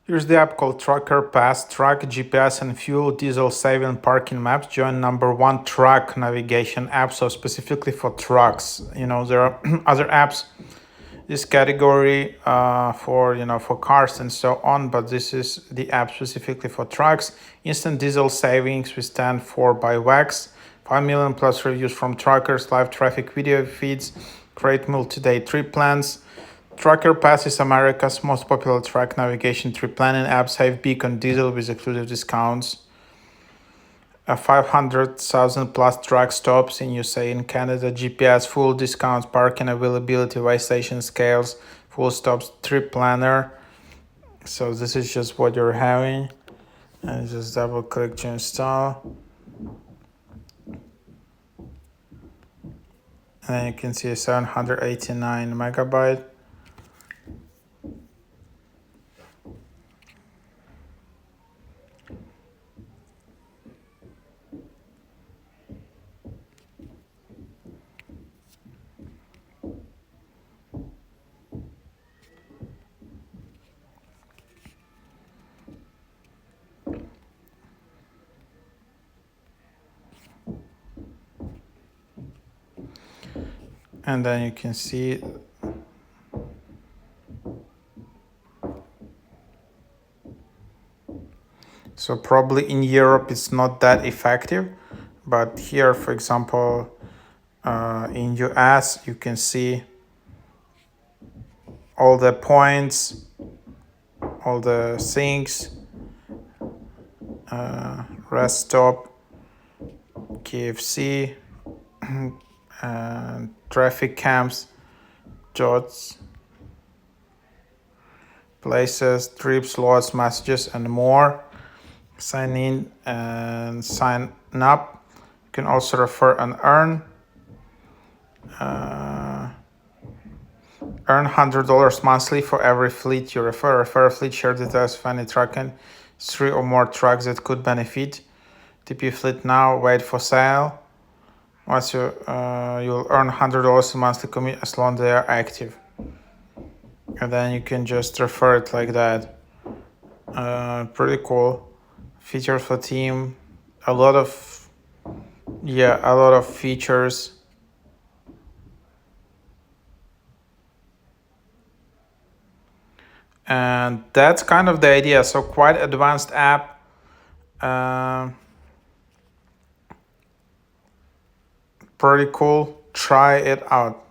Here's the app called Trucker Pass. Track GPS and fuel, diesel saving, parking maps. Join #1 truck navigation app. So specifically for trucks, there are other apps this category for cars and so on, but this is the app specifically for trucks. Instant diesel savings, we stand for by WAX. 5 million plus reviews from truckers, live traffic video feeds, great multi-day trip plans. Trucker Pass is America's most popular truck navigation trip planning app. Save big on diesel with exclusive discounts. 500,000 plus truck stops in USA and Canada. GPS, full discounts, parking availability, way station scales, full stops, trip planner. So this is just what you're having. And just double click to install. And then you can see 789 megabyte. And then you can see so probably in Europe it's not that effective, but here, for example, in US you can see all the points, all the things, rest stop, KFC, traffic cams, dots, places, trips, lots, messages, and more. Sign in and sign up. You can also refer and earn. Earn $100 monthly for every fleet you refer. Refer a fleet, share details of any trucking. 3 or more trucks that could benefit. TP fleet now, wait for sale. Once you'll earn $100 a monthly commit as long as they are active. And then you can just refer it like that. Pretty cool. Features for team. A lot of features. And that's kind of the idea. So quite advanced app. Pretty cool. Try it out.